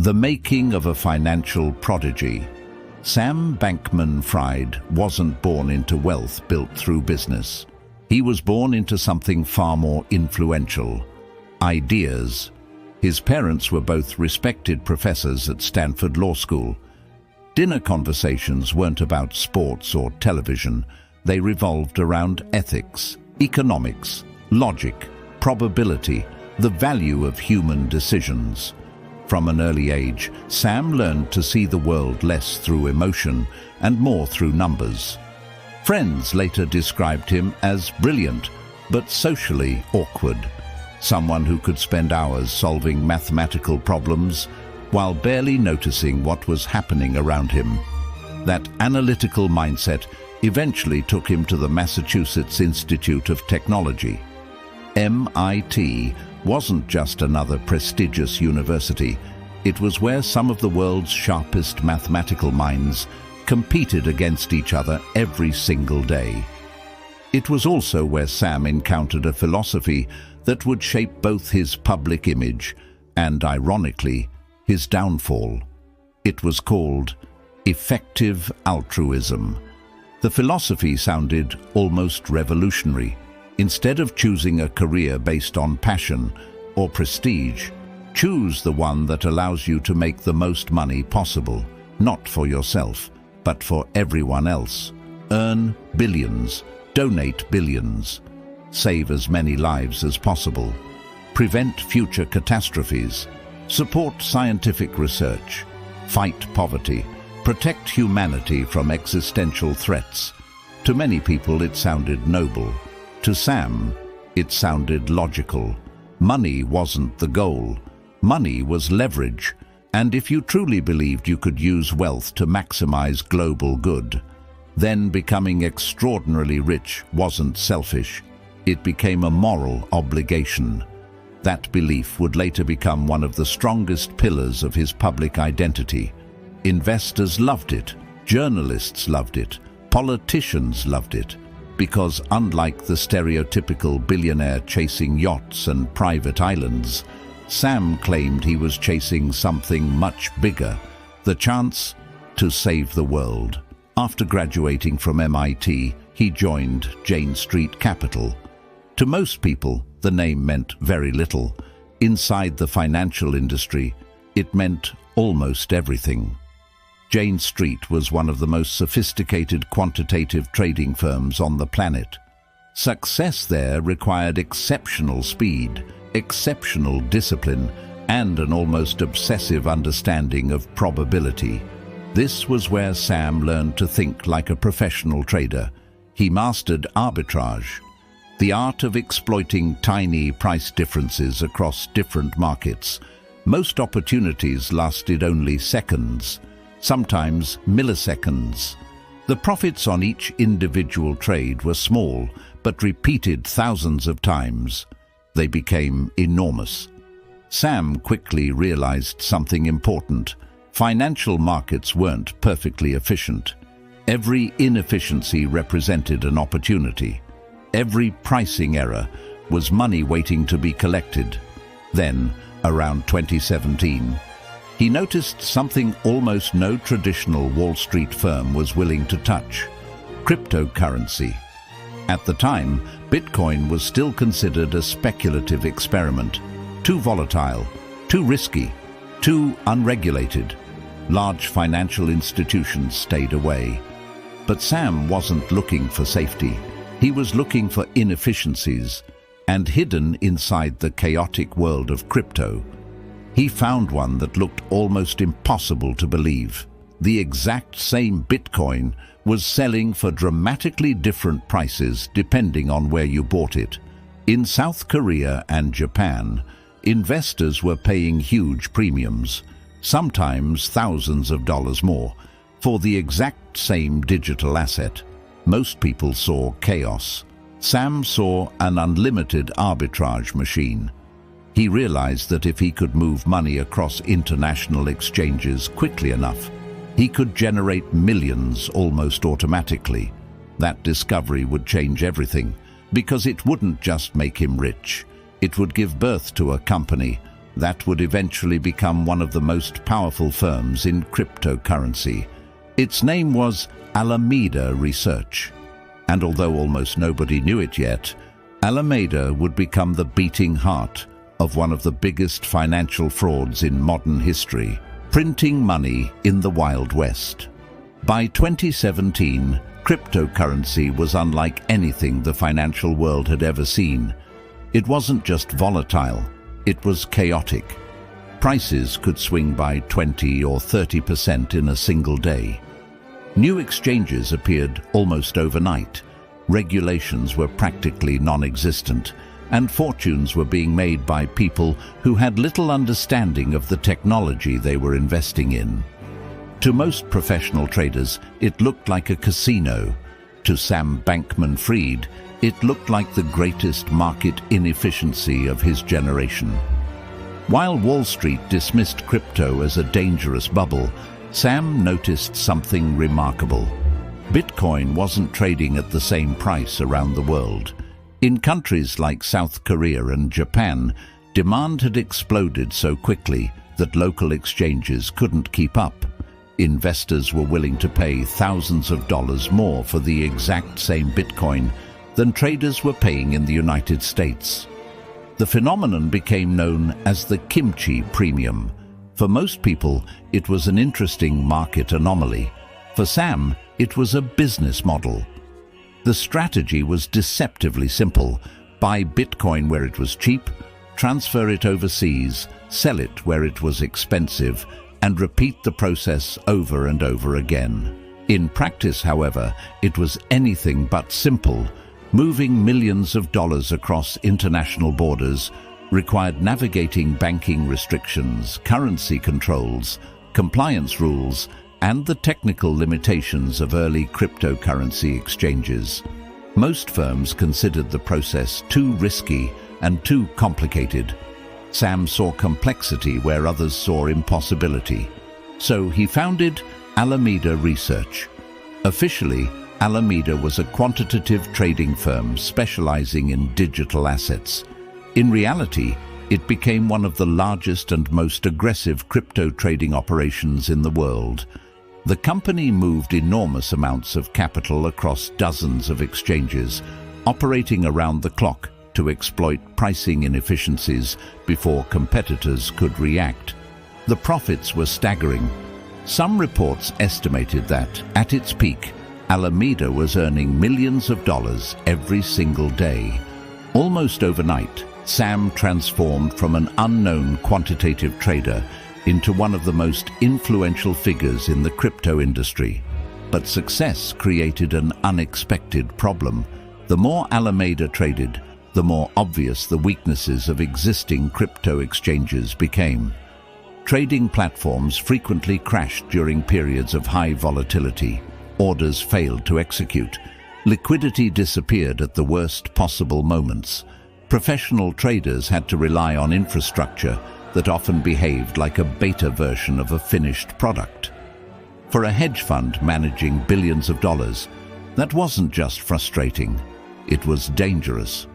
The making of a financial prodigy. Sam Bankman-Fried wasn't born into wealth built through business. He was born into something far more influential: ideas. His parents were both respected professors at Stanford Law School. Dinner conversations weren't about sports or television. They revolved around ethics, economics, logic, probability, the value of human decisions. From an early age, Sam learned to see the world less through emotion and more through numbers. Friends later described him as brilliant, but socially awkward. Someone who could spend hours solving mathematical problems while barely noticing what was happening around him. That analytical mindset eventually took him to the Massachusetts Institute of Technology. MIT wasn't just another prestigious university. It was where some of the world's sharpest mathematical minds competed against each other every single day. It was also where Sam encountered a philosophy that would shape both his public image and, ironically, his downfall. It was called effective altruism. The philosophy sounded almost revolutionary. Instead of choosing a career based on passion or prestige, choose the one that allows you to make the most money possible, not for yourself, but for everyone else. Earn billions, donate billions, save as many lives as possible, prevent future catastrophes, support scientific research, fight poverty, protect humanity from existential threats. To many people it sounded noble. To Sam, it sounded logical. Money wasn't the goal. Money was leverage, and if you truly believed you could use wealth to maximize global good, then becoming extraordinarily rich wasn't selfish. It became a moral obligation. That belief would later become one of the strongest pillars of his public identity. Investors loved it, journalists loved it, politicians loved it. Because unlike the stereotypical billionaire chasing yachts and private islands, Sam claimed he was chasing something much bigger, the chance to save the world. After graduating from MIT, he joined Jane Street Capital. To most people, the name meant very little. Inside the financial industry, it meant almost everything. Jane Street was one of the most sophisticated quantitative trading firms on the planet. Success there required exceptional speed, exceptional discipline, and an almost obsessive understanding of probability. This was where Sam learned to think like a professional trader. He mastered arbitrage, the art of exploiting tiny price differences across different markets. Most opportunities lasted only seconds, sometimes milliseconds. The profits on each individual trade were small, but repeated thousands of times. They became enormous. Sam quickly realized something important. Financial markets weren't perfectly efficient. Every inefficiency represented an opportunity. Every pricing error was money waiting to be collected. Then, around 2017, he noticed something almost no traditional Wall Street firm was willing to touch: cryptocurrency. At the time, Bitcoin was still considered a speculative experiment, too volatile, too risky, too unregulated. Large financial institutions stayed away. But Sam wasn't looking for safety. He was looking for inefficiencies, and hidden inside the chaotic world of crypto, he found one that looked almost impossible to believe. The exact same Bitcoin was selling for dramatically different prices depending on where you bought it. In South Korea and Japan, investors were paying huge premiums, sometimes thousands of dollars more, for the exact same digital asset. Most people saw chaos. Sam saw an unlimited arbitrage machine. He realized that if he could move money across international exchanges quickly enough, he could generate millions almost automatically. That discovery would change everything, because it wouldn't just make him rich. It would give birth to a company, that would eventually become one of the most powerful firms in cryptocurrency. Its name was Alameda Research, and although almost nobody knew it yet, Alameda would become the beating heart of one of the biggest financial frauds in modern history, printing money in the Wild West. By 2017, cryptocurrency was unlike anything the financial world had ever seen. It wasn't just volatile, it was chaotic. Prices could swing by 20 or 30% in a single day. New exchanges appeared almost overnight. Regulations were practically non-existent, and fortunes were being made by people who had little understanding of the technology they were investing in. To most professional traders, it looked like a casino. To Sam Bankman-Fried, it looked like the greatest market inefficiency of his generation. While Wall Street dismissed crypto as a dangerous bubble, Sam noticed something remarkable. Bitcoin wasn't trading at the same price around the world. In countries like South Korea and Japan, demand had exploded so quickly that local exchanges couldn't keep up. Investors were willing to pay thousands of dollars more for the exact same Bitcoin than traders were paying in the United States. The phenomenon became known as the kimchi premium. For most people, it was an interesting market anomaly. For Sam, it was a business model. The strategy was deceptively simple: buy Bitcoin where it was cheap, transfer it overseas, sell it where it was expensive, and repeat the process over and over again. In practice, however, it was anything but simple. Moving millions of dollars across international borders required navigating banking restrictions, currency controls, compliance rules, and the technical limitations of early cryptocurrency exchanges. Most firms considered the process too risky and too complicated. Sam saw complexity where others saw impossibility. So he founded Alameda Research. Officially, Alameda was a quantitative trading firm specializing in digital assets. In reality, it became one of the largest and most aggressive crypto trading operations in the world. The company moved enormous amounts of capital across dozens of exchanges, operating around the clock to exploit pricing inefficiencies before competitors could react. The profits were staggering. Some reports estimated that, at its peak, Alameda was earning millions of dollars every single day. Almost overnight, Sam transformed from an unknown quantitative trader into one of the most influential figures in the crypto industry. But success created an unexpected problem. The more Alameda traded, the more obvious the weaknesses of existing crypto exchanges became. Trading platforms frequently crashed during periods of high volatility. Orders failed to execute. Liquidity disappeared at the worst possible moments. Professional traders had to rely on infrastructure that often behaved like a beta version of a finished product. For a hedge fund managing billions of dollars, that wasn't just frustrating, it was dangerous.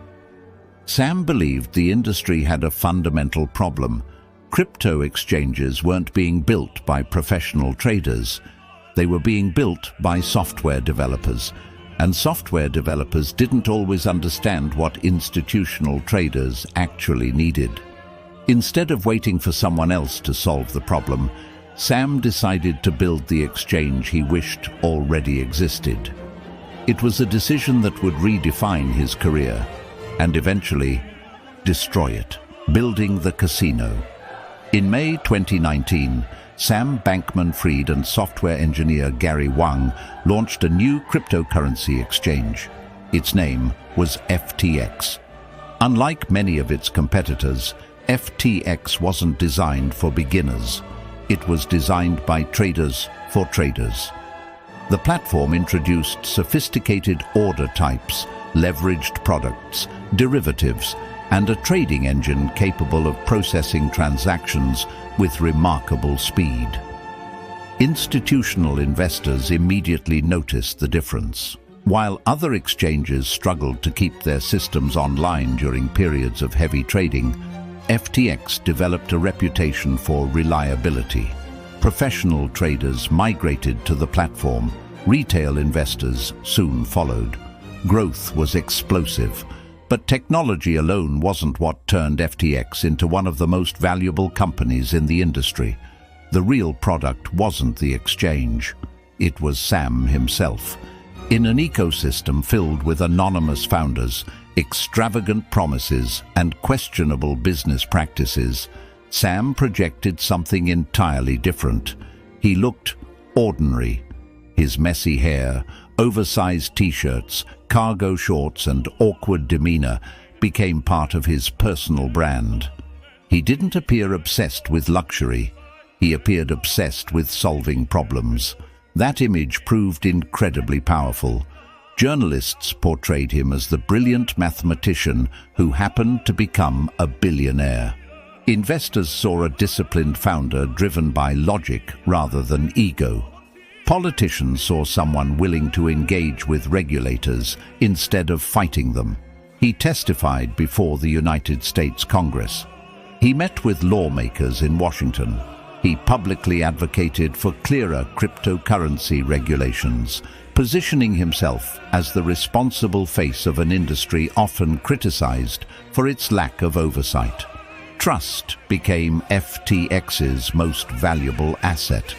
Sam believed the industry had a fundamental problem. Crypto exchanges weren't being built by professional traders. They were being built by software developers, and software developers didn't always understand what institutional traders actually needed. Instead of waiting for someone else to solve the problem, Sam decided to build the exchange he wished already existed. It was a decision that would redefine his career and eventually destroy it, building the casino. In May 2019, Sam Bankman-Fried and software engineer Gary Wang launched a new cryptocurrency exchange. Its name was FTX. Unlike many of its competitors, FTX wasn't designed for beginners. It was designed by traders for traders. The platform introduced sophisticated order types, leveraged products, derivatives, and a trading engine capable of processing transactions with remarkable speed. Institutional investors immediately noticed the difference. While other exchanges struggled to keep their systems online during periods of heavy trading, FTX developed a reputation for reliability. Professional traders migrated to the platform. Retail investors soon followed. Growth was explosive, but technology alone wasn't what turned FTX into one of the most valuable companies in the industry. The real product wasn't the exchange. It was Sam himself. In an ecosystem filled with anonymous founders, extravagant promises, and questionable business practices, Sam projected something entirely different. He looked ordinary. His messy hair, oversized t-shirts, cargo shorts, and awkward demeanor became part of his personal brand. He didn't appear obsessed with luxury. He appeared obsessed with solving problems. That image proved incredibly powerful. Journalists portrayed him as the brilliant mathematician who happened to become a billionaire. Investors saw a disciplined founder driven by logic rather than ego. Politicians saw someone willing to engage with regulators instead of fighting them. He testified before the United States Congress. He met with lawmakers in Washington. He publicly advocated for clearer cryptocurrency regulations, positioning himself as the responsible face of an industry often criticized for its lack of oversight. Trust became FTX's most valuable asset,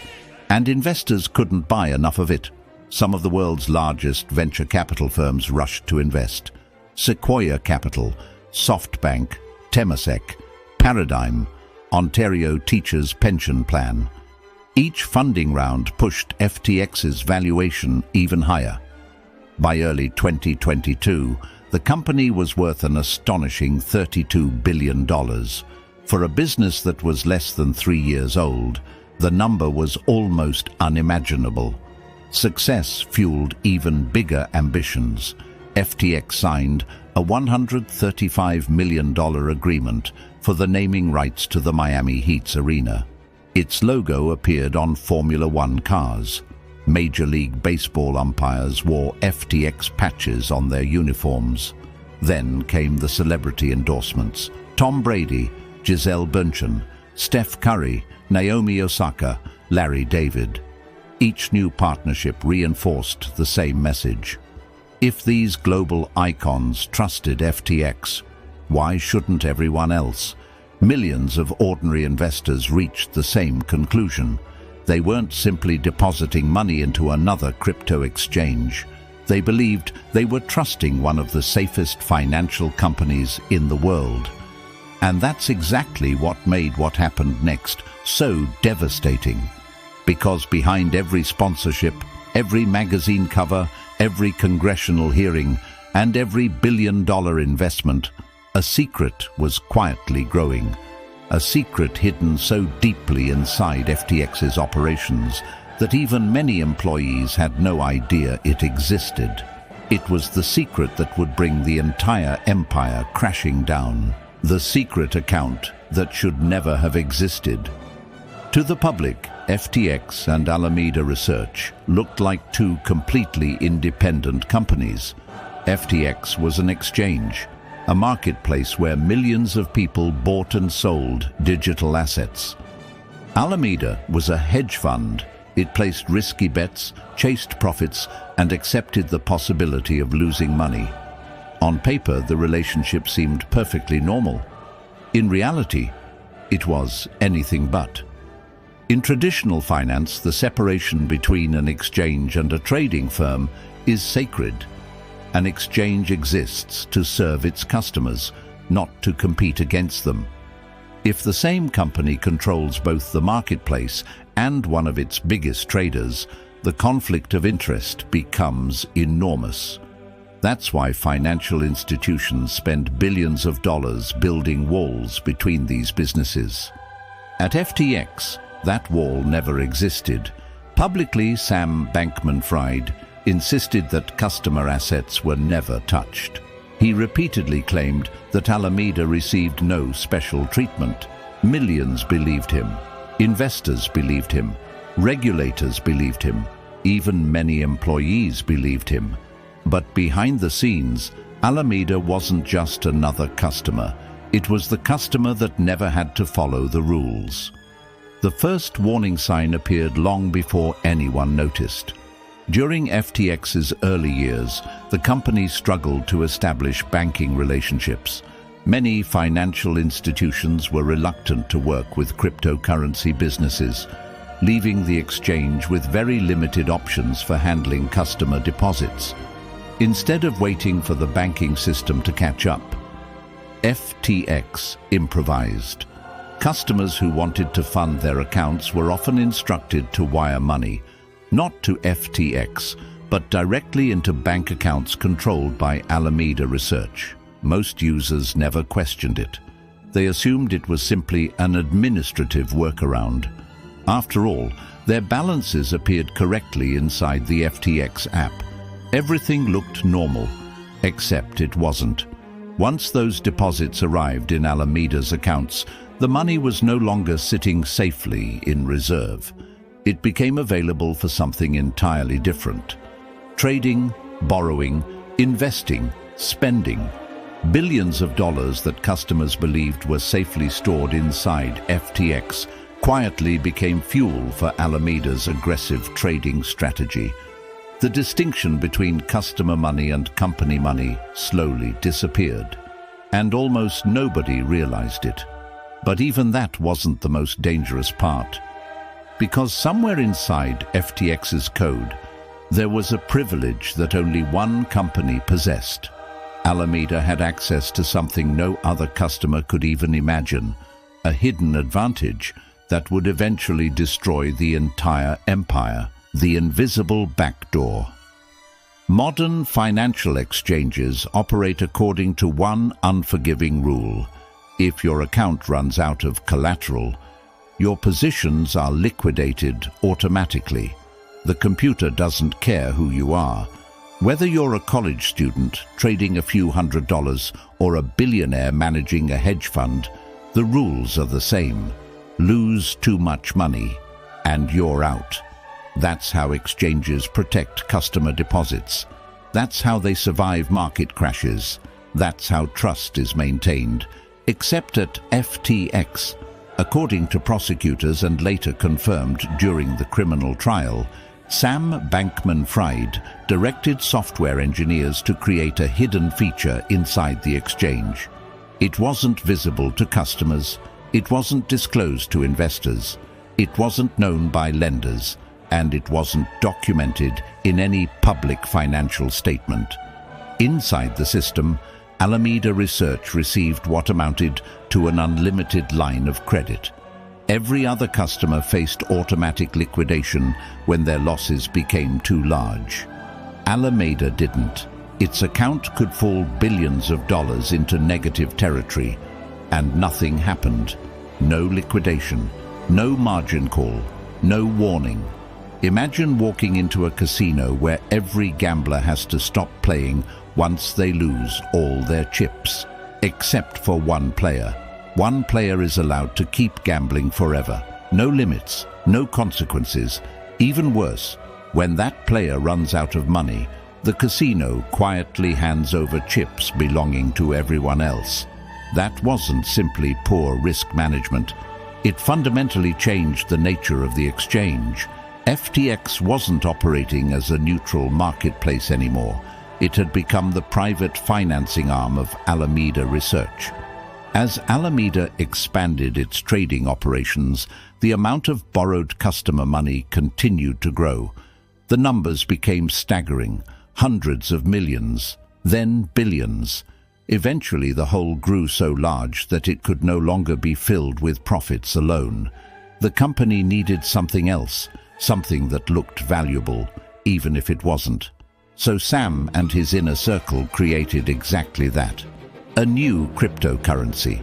and investors couldn't buy enough of it. Some of the world's largest venture capital firms rushed to invest. Sequoia Capital, SoftBank, Temasek, Paradigm, Ontario Teachers' Pension Plan. Each funding round pushed FTX's valuation even higher. By early 2022, the company was worth an astonishing $32 billion. For a business that was less than 3 years old, the number was almost unimaginable. Success fueled even bigger ambitions. FTX signed a $135 million agreement for the naming rights to the Miami Heat's arena. Its logo appeared on Formula One cars. Major League Baseball umpires wore FTX patches on their uniforms. Then came the celebrity endorsements. Tom Brady, Gisele Bündchen, Steph Curry, Naomi Osaka, Larry David. Each new partnership reinforced the same message. If these global icons trusted FTX, why shouldn't everyone else? Millions of ordinary investors reached the same conclusion. They weren't simply depositing money into another crypto exchange. They believed they were trusting one of the safest financial companies in the world. And that's exactly what made what happened next so devastating. Because behind every sponsorship, every magazine cover, every congressional hearing, and every billion-dollar investment, a secret was quietly growing. A secret hidden so deeply inside FTX's operations that even many employees had no idea it existed. It was the secret that would bring the entire empire crashing down. The secret account that should never have existed. To the public, FTX and Alameda Research looked like two completely independent companies. FTX was an exchange, a marketplace where millions of people bought and sold digital assets. Alameda was a hedge fund. It placed risky bets, chased profits, and accepted the possibility of losing money. On paper, the relationship seemed perfectly normal. In reality, it was anything but. In traditional finance, the separation between an exchange and a trading firm is sacred. An exchange exists to serve its customers, not to compete against them. If the same company controls both the marketplace and one of its biggest traders, the conflict of interest becomes enormous. That's why financial institutions spend billions of dollars building walls between these businesses. At FTX, that wall never existed. Publicly, Sam Bankman-Fried insisted that customer assets were never touched. He repeatedly claimed that Alameda received no special treatment. Millions believed him. Investors believed him. Regulators believed him. Even many employees believed him. But behind the scenes, Alameda wasn't just another customer. It was the customer that never had to follow the rules. The first warning sign appeared long before anyone noticed. During FTX's early years, the company struggled to establish banking relationships. Many financial institutions were reluctant to work with cryptocurrency businesses, leaving the exchange with very limited options for handling customer deposits. Instead of waiting for the banking system to catch up, FTX improvised. Customers who wanted to fund their accounts were often instructed to wire money, not to FTX, but directly into bank accounts controlled by Alameda Research. Most users never questioned it. They assumed it was simply an administrative workaround. After all, their balances appeared correctly inside the FTX app. Everything looked normal, except it wasn't. Once those deposits arrived in Alameda's accounts, the money was no longer sitting safely in reserve. It became available for something entirely different. Trading, borrowing, investing, spending. Billions of dollars that customers believed were safely stored inside FTX quietly became fuel for Alameda's aggressive trading strategy. The distinction between customer money and company money slowly disappeared, and almost nobody realized it. But even that wasn't the most dangerous part. Because somewhere inside FTX's code, there was a privilege that only one company possessed. Alameda had access to something no other customer could even imagine, a hidden advantage that would eventually destroy the entire empire, the invisible backdoor. Modern financial exchanges operate according to one unforgiving rule. If your account runs out of collateral, your positions are liquidated automatically. The computer doesn't care who you are. Whether you're a college student trading a few $100s or a billionaire managing a hedge fund, the rules are the same. Lose too much money, and you're out. That's how exchanges protect customer deposits. That's how they survive market crashes. That's how trust is maintained. Except at FTX. According to prosecutors and later confirmed during the criminal trial, Sam Bankman-Fried directed software engineers to create a hidden feature inside the exchange. It wasn't visible to customers, it wasn't disclosed to investors, it wasn't known by lenders, and it wasn't documented in any public financial statement. Inside the system, Alameda Research received what amounted to an unlimited line of credit. Every other customer faced automatic liquidation when their losses became too large. Alameda didn't. Its account could fall billions of dollars into negative territory, and nothing happened. No liquidation, no margin call, no warning. Imagine walking into a casino where every gambler has to stop playing once they lose all their chips, except for one player. One player is allowed to keep gambling forever. No limits, no consequences. Even worse, when that player runs out of money, the casino quietly hands over chips belonging to everyone else. That wasn't simply poor risk management. It fundamentally changed the nature of the exchange. FTX wasn't operating as a neutral marketplace anymore. It had become the private financing arm of Alameda Research. As Alameda expanded its trading operations, the amount of borrowed customer money continued to grow. The numbers became staggering, hundreds of millions, then billions. Eventually, the hole grew so large that it could no longer be filled with profits alone. The company needed something else, something that looked valuable, even if it wasn't. So Sam and his inner circle created exactly that. A new cryptocurrency,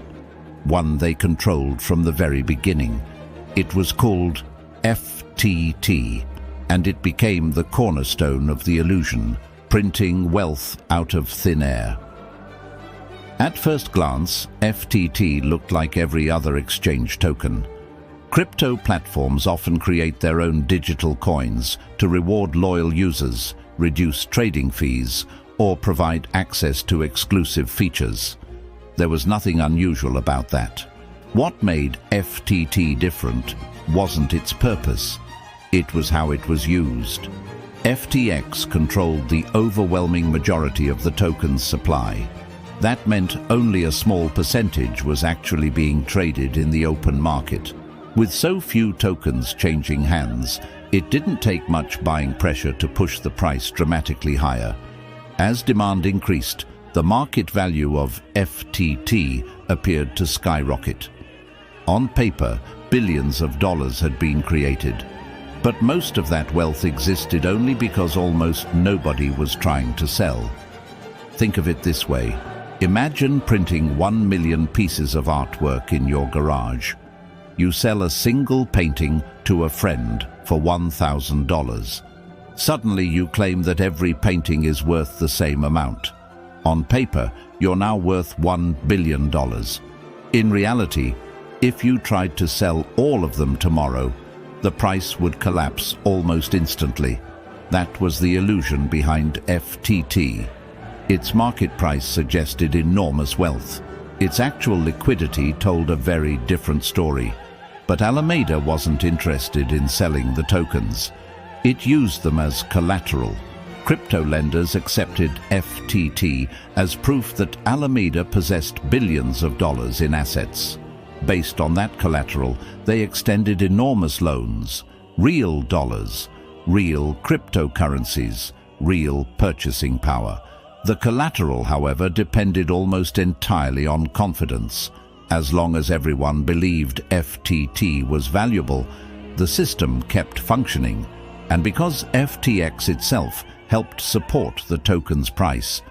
one they controlled from the very beginning. It was called FTT, and it became the cornerstone of the illusion, printing wealth out of thin air. At first glance, FTT looked like every other exchange token. Crypto platforms often create their own digital coins to reward loyal users, reduce trading fees, or provide access to exclusive features. There was nothing unusual about that. What made FTT different wasn't its purpose. It was how it was used. FTX controlled the overwhelming majority of the token's supply. That meant only a small percentage was actually being traded in the open market. With so few tokens changing hands, it didn't take much buying pressure to push the price dramatically higher. As demand increased, the market value of FTT appeared to skyrocket. On paper, billions of dollars had been created. But most of that wealth existed only because almost nobody was trying to sell. Think of it this way. Imagine printing 1 million pieces of artwork in your garage. You sell a single painting to a friend for $1,000. Suddenly you claim that every painting is worth the same amount. On paper, you're now worth $1 billion. In reality, if you tried to sell all of them tomorrow, the price would collapse almost instantly. That was the illusion behind FTT. Its market price suggested enormous wealth. Its actual liquidity told a very different story. But Alameda wasn't interested in selling the tokens. It used them as collateral. Crypto lenders accepted FTT as proof that Alameda possessed billions of dollars in assets. Based on that collateral, they extended enormous loans, real dollars, real cryptocurrencies, real purchasing power. The collateral, however, depended almost entirely on confidence. As long as everyone believed FTT was valuable, the system kept functioning. And because FTX itself helped support the token's price,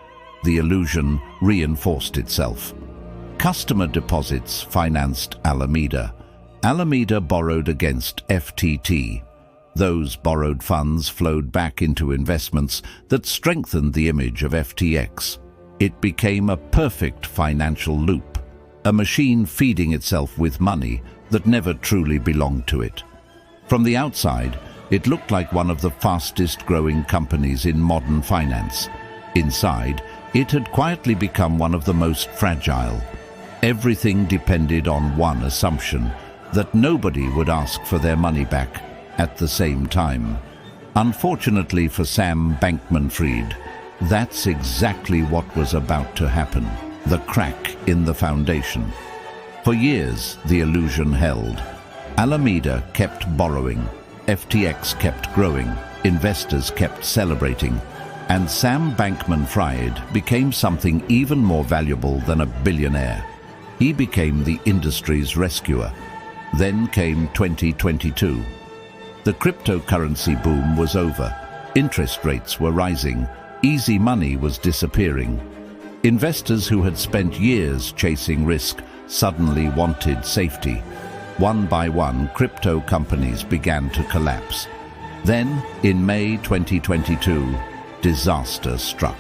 the illusion reinforced itself. Customer deposits financed Alameda. Alameda borrowed against FTT. Those borrowed funds flowed back into investments that strengthened the image of FTX. It became a perfect financial loop, a machine feeding itself with money that never truly belonged to it. From the outside, it looked like one of the fastest-growing companies in modern finance. Inside, it had quietly become one of the most fragile. Everything depended on one assumption, that nobody would ask for their money back at the same time. Unfortunately for Sam Bankman-Fried, that's exactly what was about to happen, the crack in the foundation. For years, the illusion held. Alameda kept borrowing, FTX kept growing, investors kept celebrating, and Sam Bankman-Fried became something even more valuable than a billionaire. He became the industry's rescuer. Then came 2022. The cryptocurrency boom was over. Interest rates were rising. Easy money was disappearing. Investors who had spent years chasing risk suddenly wanted safety. One by one, crypto companies began to collapse. Then, in May 2022, disaster struck.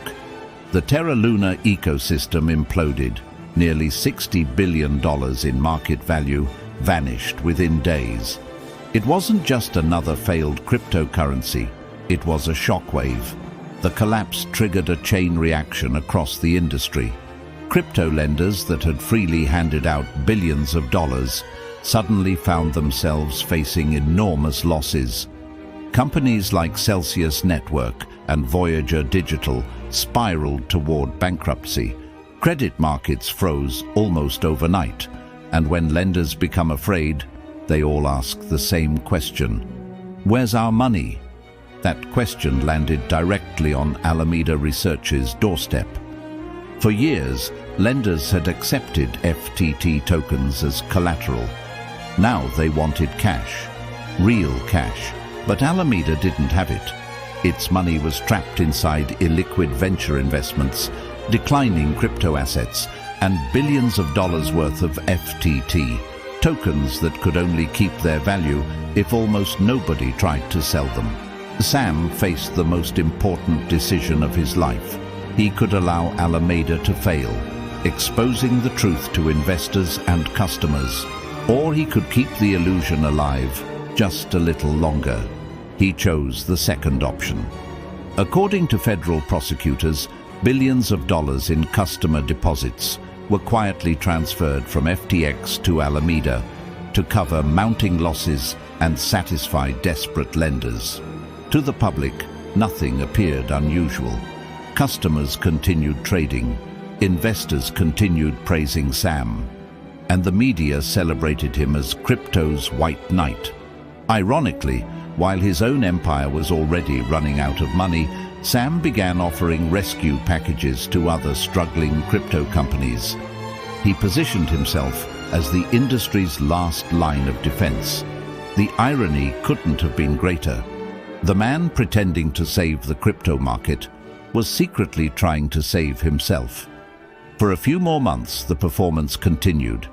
The Terra Luna ecosystem imploded. Nearly $60 billion in market value vanished within days. It wasn't just another failed cryptocurrency, it was a shockwave. The collapse triggered a chain reaction across the industry. Crypto lenders that had freely handed out billions of dollars suddenly found themselves facing enormous losses. Companies like Celsius Network and Voyager Digital spiraled toward bankruptcy. Credit markets froze almost overnight, and when lenders become afraid, they all ask the same question: where's our money? That question landed directly on Alameda Research's doorstep. For years, lenders had accepted FTT tokens as collateral. Now they wanted cash, real cash, but Alameda didn't have it. Its money was trapped inside illiquid venture investments, declining crypto assets, and billions of dollars worth of FTT, tokens that could only keep their value if almost nobody tried to sell them. Sam faced the most important decision of his life. He could allow Alameda to fail, exposing the truth to investors and customers, or he could keep the illusion alive just a little longer. He chose the second option. According to federal prosecutors, billions of dollars in customer deposits were quietly transferred from FTX to Alameda to cover mounting losses and satisfy desperate lenders. To the public, nothing appeared unusual. Customers continued trading, investors continued praising Sam, and the media celebrated him as crypto's white knight. Ironically, while his own empire was already running out of money, Sam began offering rescue packages to other struggling crypto companies. He positioned himself as the industry's last line of defense. The irony couldn't have been greater. The man pretending to save the crypto market was secretly trying to save himself. For a few more months, the performance continued.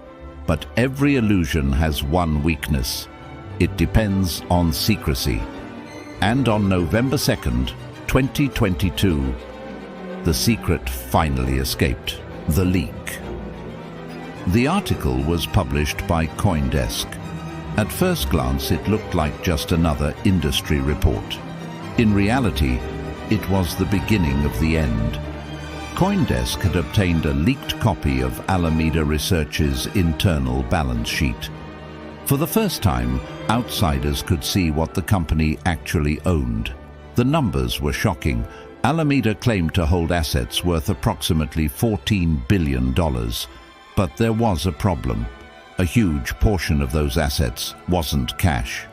But every illusion has one weakness. It depends on secrecy. And on November 2nd, 2022, the secret finally escaped: the leak. The article was published by CoinDesk. At first glance, it looked like just another industry report. In reality, it was the beginning of the end. CoinDesk had obtained a leaked copy of Alameda Research's internal balance sheet. For the first time, outsiders could see what the company actually owned. The numbers were shocking. Alameda claimed to hold assets worth approximately $14 billion. But there was a problem. A huge portion of those assets wasn't cash.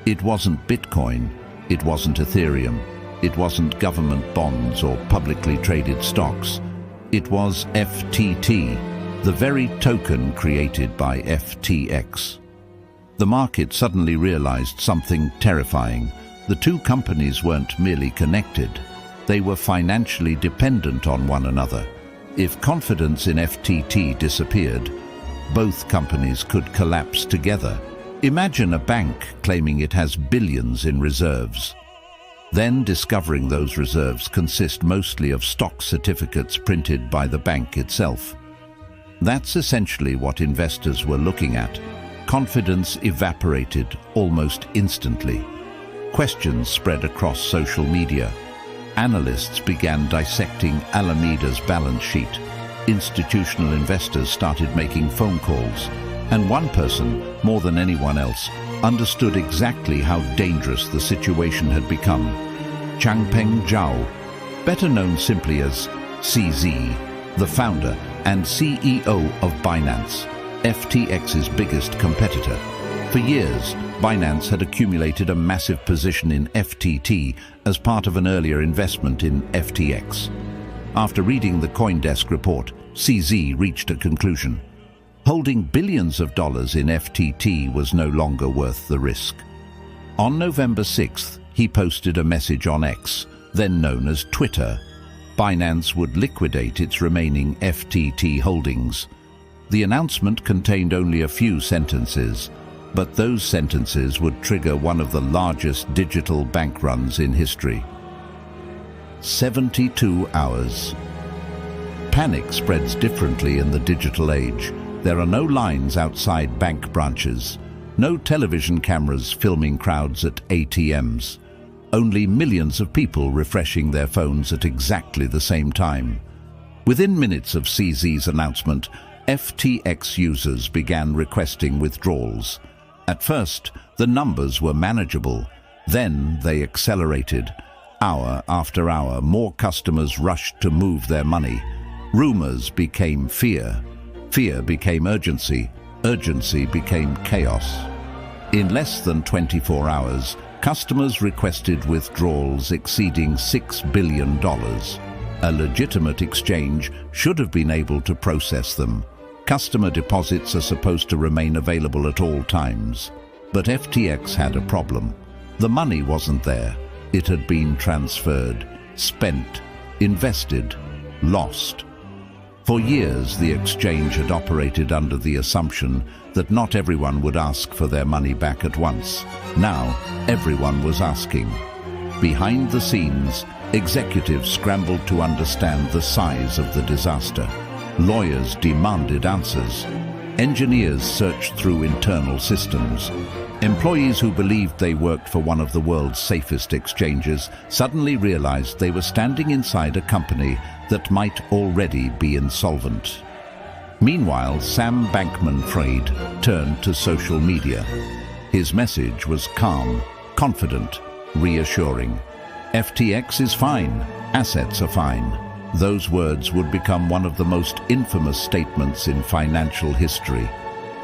It wasn't Bitcoin. It wasn't Ethereum. It wasn't government bonds or publicly traded stocks. It was FTT, the very token created by FTX. The market suddenly realized something terrifying. The two companies weren't merely connected. They were financially dependent on one another. If confidence in FTT disappeared, both companies could collapse together. Imagine a bank claiming it has billions in reserves, then discovering those reserves consist mostly of stock certificates printed by the bank itself. That's essentially what investors were looking at. Confidence evaporated almost instantly. Questions spread across social media. Analysts began dissecting Alameda's balance sheet. Institutional investors started making phone calls. And one person, more than anyone else, understood exactly how dangerous the situation had become. Changpeng Zhao, better known simply as CZ, the founder and CEO of Binance, FTX's biggest competitor. For years, Binance had accumulated a massive position in FTT as part of an earlier investment in FTX. After reading the CoinDesk report, CZ reached a conclusion. Holding billions of dollars in FTT was no longer worth the risk. On November 6th, he posted a message on X, then known as Twitter. Binance would liquidate its remaining FTT holdings. The announcement contained only a few sentences, but those sentences would trigger one of the largest digital bank runs in history. 72 hours. Panic spreads differently in the digital age. There are no lines outside bank branches, no television cameras filming crowds at ATMs, only millions of people refreshing their phones at exactly the same time. Within minutes of CZ's announcement, FTX users began requesting withdrawals. At first, the numbers were manageable. Then they accelerated. Hour after hour, more customers rushed to move their money. Rumors became fear. Fear became urgency. Urgency became chaos. In less than 24 hours, customers requested withdrawals exceeding $6 billion. A legitimate exchange should have been able to process them. Customer deposits are supposed to remain available at all times. But FTX had a problem. The money wasn't there. It had been transferred, spent, invested, lost. For years, the exchange had operated under the assumption that not everyone would ask for their money back at once. Now, everyone was asking. Behind the scenes, executives scrambled to understand the size of the disaster. Lawyers demanded answers. Engineers searched through internal systems. Employees who believed they worked for one of the world's safest exchanges suddenly realized they were standing inside a company that might already be insolvent. Meanwhile, Sam Bankman-Fried turned to social media. His message was calm, confident, reassuring. FTX is fine. Assets are fine. Those words would become one of the most infamous statements in financial history,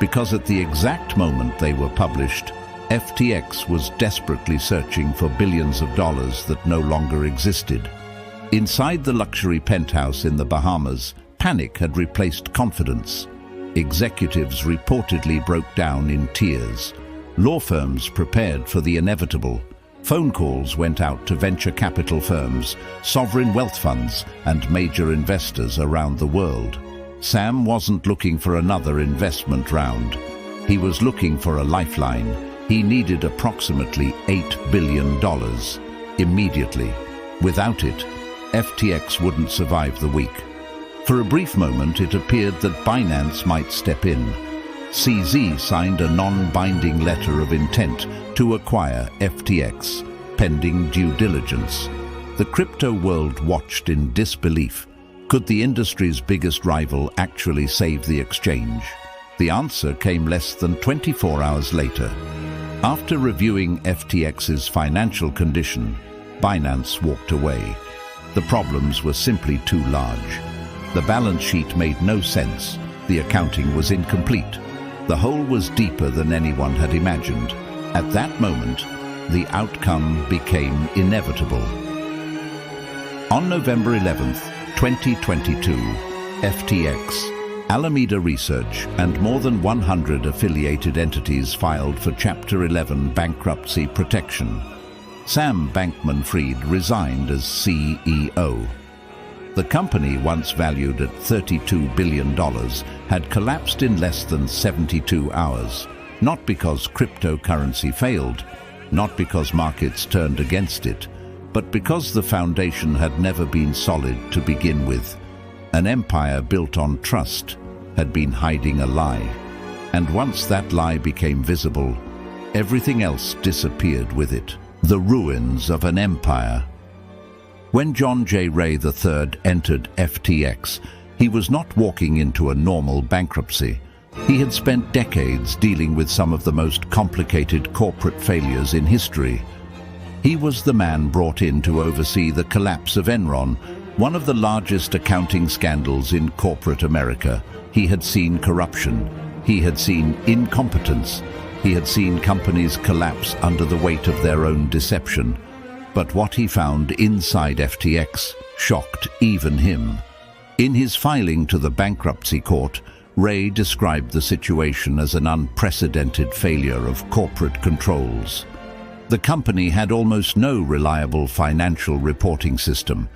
because at the exact moment they were published, FTX was desperately searching for billions of dollars that no longer existed. Inside the luxury penthouse in the Bahamas, panic had replaced confidence. Executives reportedly broke down in tears. Law firms prepared for the inevitable. Phone calls went out to venture capital firms, sovereign wealth funds, and major investors around the world. Sam wasn't looking for another investment round. He was looking for a lifeline. He needed approximately $8 billion immediately. Without it, FTX wouldn't survive the week. For a brief moment, it appeared that Binance might step in. CZ signed a non-binding letter of intent to acquire FTX, pending due diligence. The crypto world watched in disbelief. Could the industry's biggest rival actually save the exchange? The answer came less than 24 hours later. After reviewing FTX's financial condition, Binance walked away. The problems were simply too large. The balance sheet made no sense. The accounting was incomplete. The hole was deeper than anyone had imagined. At that moment, the outcome became inevitable. On November 11th, 2022, FTX, Alameda Research, and more than 100 affiliated entities filed for Chapter 11 bankruptcy protection. Sam Bankman-Fried resigned as CEO. The company, once valued at $32 billion, had collapsed in less than 72 hours. Not because cryptocurrency failed, not because markets turned against it, but because the foundation had never been solid to begin with. An empire built on trust had been hiding a lie. And once that lie became visible, everything else disappeared with it. The ruins of an empire. When John J. Ray III entered FTX, he was not walking into a normal bankruptcy. He had spent decades dealing with some of the most complicated corporate failures in history. He was the man brought in to oversee the collapse of Enron, one of the largest accounting scandals in corporate America. He had seen corruption. He had seen incompetence. He had seen companies collapse under the weight of their own deception. But what he found inside FTX shocked even him. In his filing to the bankruptcy court, Ray described the situation as an unprecedented failure of corporate controls. The company had almost no reliable financial reporting system.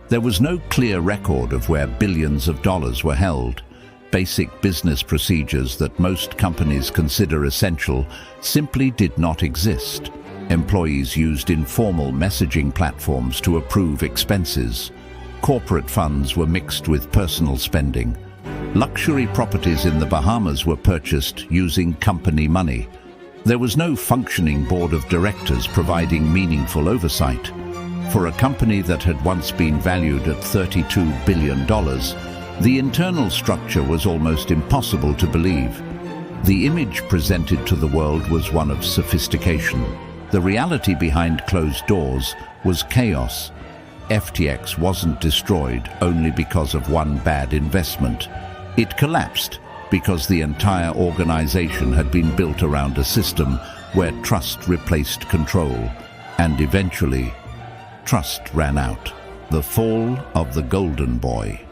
There was no clear record of where billions of dollars were held. Basic business procedures that most companies consider essential simply did not exist. Employees used informal messaging platforms to approve expenses. Corporate funds were mixed with personal spending. Luxury properties in the Bahamas were purchased using company money. There was no functioning board of directors providing meaningful oversight. For a company that had once been valued at $32 billion, the internal structure was almost impossible to believe. The image presented to the world was one of sophistication. The reality behind closed doors was chaos. FTX wasn't destroyed only because of one bad investment. It collapsed because the entire organization had been built around a system where trust replaced control, and eventually, trust ran out. The fall of the Golden Boy.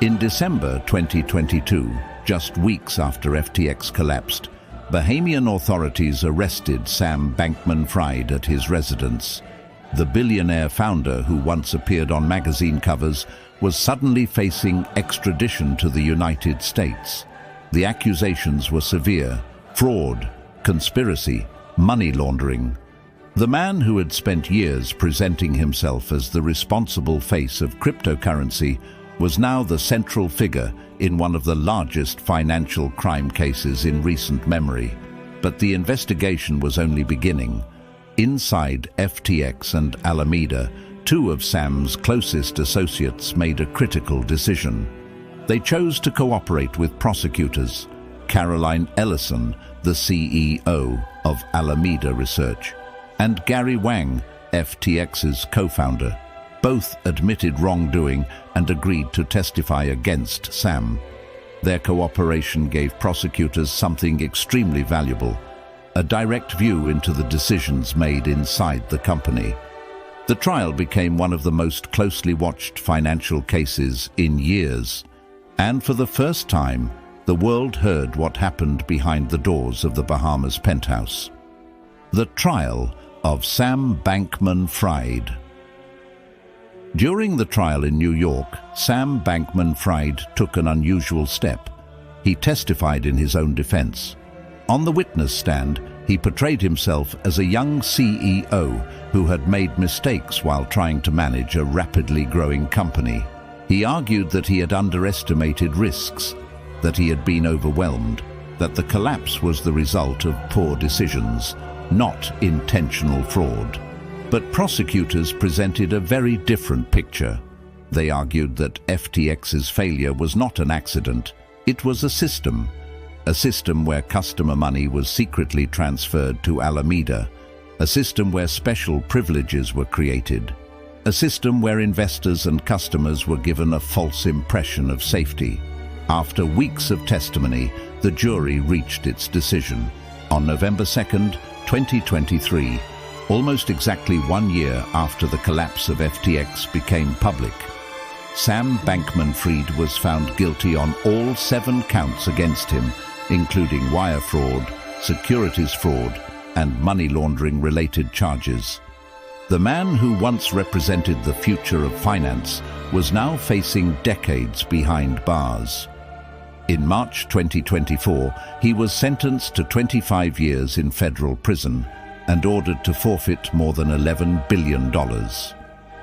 In December 2022, just weeks after FTX collapsed, Bahamian authorities arrested Sam Bankman-Fried at his residence. The billionaire founder, who once appeared on magazine covers, was suddenly facing extradition to the United States. The accusations were severe: fraud, conspiracy, money laundering. The man who had spent years presenting himself as the responsible face of cryptocurrency was now the central figure in one of the largest financial crime cases in recent memory. But the investigation was only beginning. Inside FTX and Alameda, two of Sam's closest associates made a critical decision. They chose to cooperate with prosecutors, Caroline Ellison, the CEO of Alameda Research, and Gary Wang, FTX's co-founder. Both admitted wrongdoing and agreed to testify against Sam. Their cooperation gave prosecutors something extremely valuable: a direct view into the decisions made inside the company. The trial became one of the most closely watched financial cases in years, and for the first time, the world heard what happened behind the doors of the Bahamas penthouse. The trial of Sam Bankman-Fried. During the trial in New York, Sam Bankman-Fried took an unusual step. He testified in his own defense. On the witness stand, he portrayed himself as a young CEO who had made mistakes while trying to manage a rapidly growing company. He argued that he had underestimated risks, that he had been overwhelmed, that the collapse was the result of poor decisions, not intentional fraud. But prosecutors presented a very different picture. They argued that FTX's failure was not an accident. It was a system where customer money was secretly transferred to Alameda, a system where special privileges were created, a system where investors and customers were given a false impression of safety. After weeks of testimony, the jury reached its decision. On November 2nd, 2023, almost exactly 1 year after the collapse of FTX became public, Sam Bankman-Fried was found guilty on all 7 counts against him, including wire fraud, securities fraud, and money laundering-related charges. The man who once represented the future of finance was now facing decades behind bars. In March 2024, he was sentenced to 25 years in federal prison and ordered to forfeit more than $11 billion.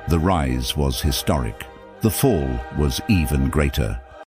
The rise was historic. The fall was even greater.